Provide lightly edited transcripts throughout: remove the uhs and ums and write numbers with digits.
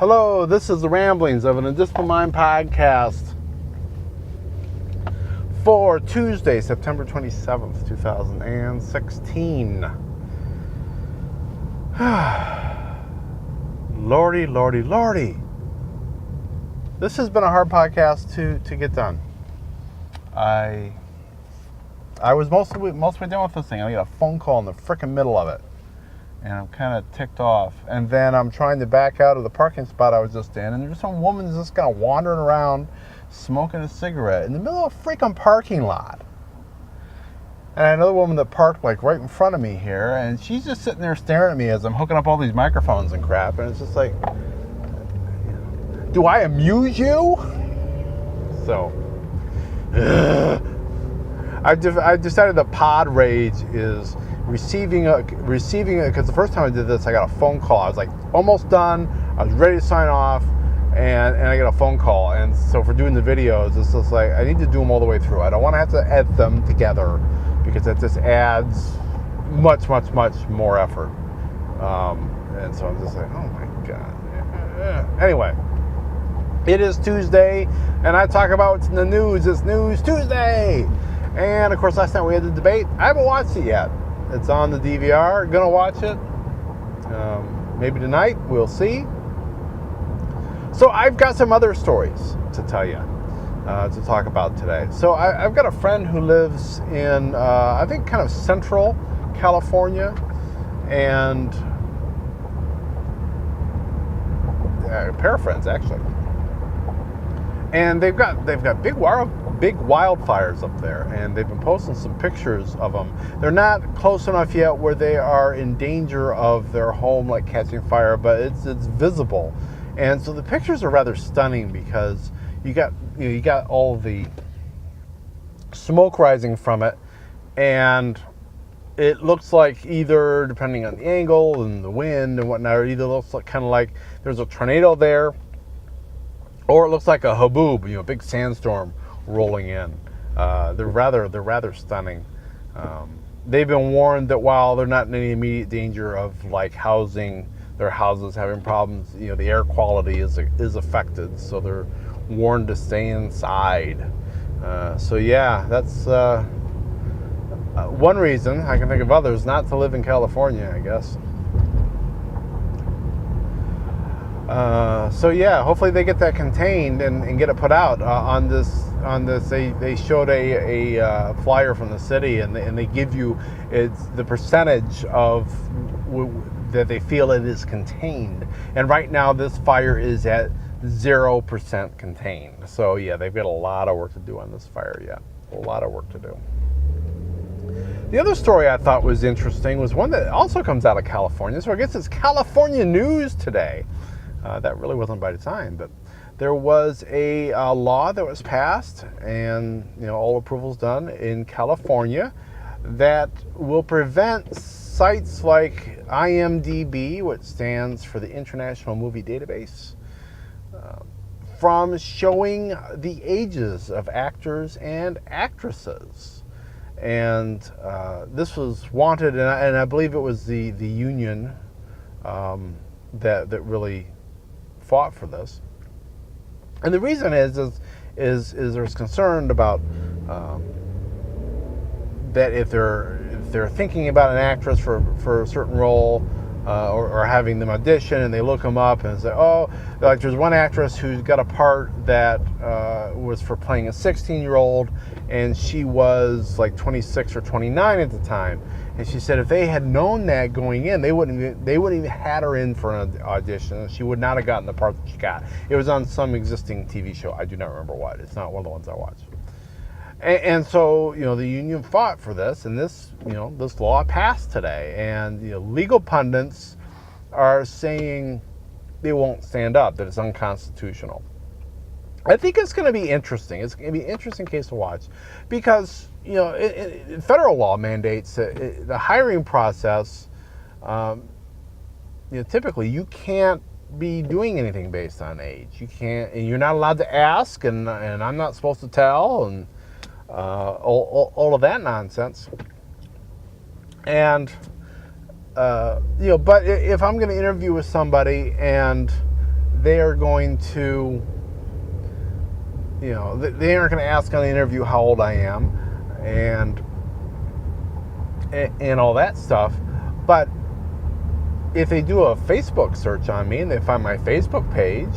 Hello, this is the Ramblings of an Indisciplined Mind podcast for Tuesday, September 27th, 2016. Lordy, lordy, lordy. This has been a hard podcast to get done. I was mostly done with this thing. I got a phone call in the frickin' middle of it. And I'm kind of ticked off. And then I'm trying to back out of the parking spot I was just in. And there's some woman just kind of wandering around smoking a cigarette in the middle of a freaking parking lot. And another woman that parked like right in front of me here. And she's just sitting there staring at me as I'm hooking up all these microphones and crap. And it's just like, do I amuse you? So, I've decided that pod rage is receiving it, because the first time I did this, I got a phone call. I was like almost done. I was ready to sign off, and I got a phone call. And so for doing the videos, it's just like I need to do them all the way through. I don't want to have to edit them together because that just adds much more effort. And so I'm just like, oh my god. Anyway, it is Tuesday, and I talk about what's in the news. It's News Tuesday. And of course, last night we had the debate. I haven't watched it yet. It's on the DVR. Gonna watch it. Maybe tonight. We'll see. So I've got some other stories to tell you, to talk about today. So I've got a friend who lives in, I think, kind of central California, and a pair of friends actually. And they've got big wildfires up there, and they've been posting some pictures of them. They're not close enough yet where they are in danger of their home like catching fire, but it's visible. And so the pictures are rather stunning because you got all the smoke rising from it, and it looks like, either depending on the angle and the wind and whatnot, it either looks like kind of like there's a tornado there, or it looks like a haboob, a big sandstorm rolling in. They're rather stunning. They've been warned that while they're not in any immediate danger of like their houses having problems, the air quality is affected, so they're warned to stay inside. So yeah, that's one reason. I can think of others not to live in California, I guess. So yeah, hopefully they get that contained and get it put out. On this, they showed a flyer from the city, and they give you the percentage of that they feel it is contained. And right now, this fire is at 0% contained. So yeah, they've got a lot of work to do on this fire yet. A lot of work to do. The other story I thought was interesting was one that also comes out of California. So I guess it's California news today. That really wasn't by design, but there was a law that was passed, and all approvals done in California, that will prevent sites like IMDb, which stands for the International Movie Database, from showing the ages of actors and actresses. And this was wanted, and I believe it was the union that really fought for this. And the reason is there's concern about that if they're thinking about an actress for a certain role, or having them audition, and they look them up and say, oh, like there's one actress who's got a part that was for playing a 16-year-old, and she was like 26 or 29 at the time. And she said if they had known that going in, they wouldn't even had her in for an audition. She would not have gotten the part that she got. It was on some existing TV show. I do not remember what. It's not one of the ones I watched. And so, the union fought for this, and this law passed today. And legal pundits are saying they won't stand up, that it's unconstitutional. I think it's going to be interesting. It's going to be an interesting case to watch because, federal law mandates the hiring process. Typically you can't be doing anything based on age. You can't, and you're not allowed to ask, and I'm not supposed to tell, and all of that nonsense. And but if I'm going to interview with somebody and they are going to, they aren't going to ask on the interview how old I am and all that stuff. But if they do a Facebook search on me and they find my Facebook page,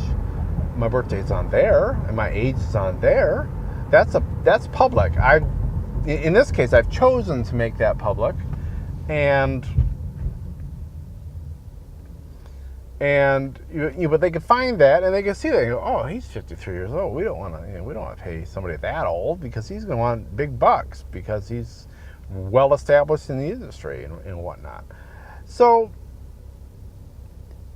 my birthday's on there and my age is on there, that's public. In this case, I've chosen to make that public, but they can find that and they can see that. They go, oh, he's 53 years old. We don't want to pay somebody that old because he's going to want big bucks because he's well established in the industry and whatnot. So,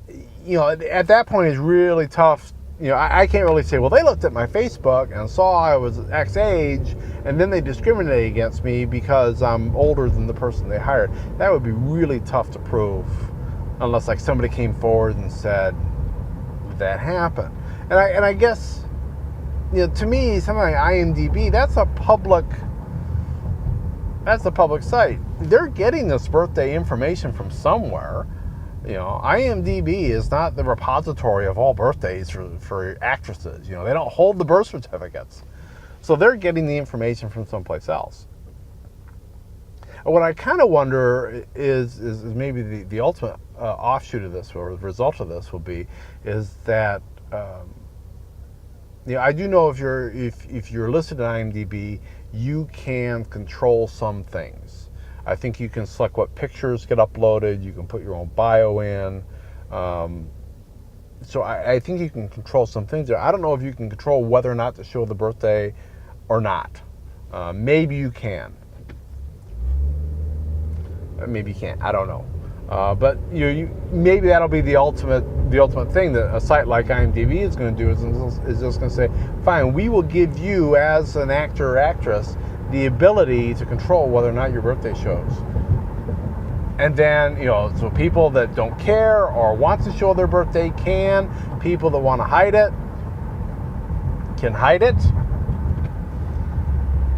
at that point it's really tough. I can't really say, well, they looked at my Facebook and saw I was X age, and then they discriminated against me because I'm older than the person they hired. That would be really tough to prove, unless like somebody came forward and said that happened. And I guess, to me, something like IMDb, that's a public site. They're getting this birthday information from somewhere. IMDb is not the repository of all birthdays for actresses. They don't hold the birth certificates. So they're getting the information from someplace else. What I kind of wonder is maybe the ultimate offshoot of this, or the result of this, will be is that I do know if you're listed on IMDb, you can control some things. I think you can select what pictures get uploaded. You can put your own bio in. So I think you can control some things there. I don't know if you can control whether or not to show the birthday or not. Maybe you can. Maybe you can't. I don't know. But maybe that'll be the ultimate thing that a site like IMDb is going to do is just going to say, fine, we will give you as an actor or actress the ability to control whether or not your birthday shows. And then, so people that don't care or want to show their birthday can. People that want to hide it can hide it.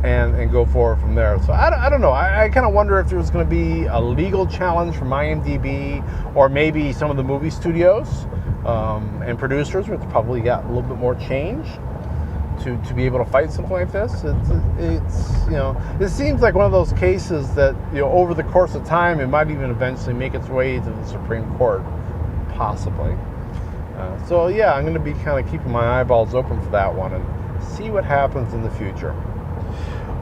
And go forward from there. So I don't know. I kind of wonder if there's going to be a legal challenge from IMDb, or maybe some of the movie studios and producers, which probably got a little bit more change to be able to fight something like this. It seems like one of those cases that over the course of time it might even eventually make its way to the Supreme Court, possibly. So yeah, I'm going to be kind of keeping my eyeballs open for that one and see what happens in the future.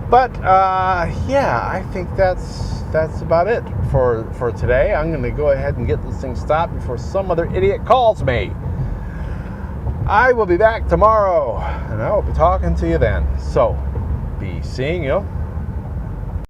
But I think that's about it for today. I'm going to go ahead and get this thing stopped before some other idiot calls me. I will be back tomorrow, and I will be talking to you then. So, be seeing you.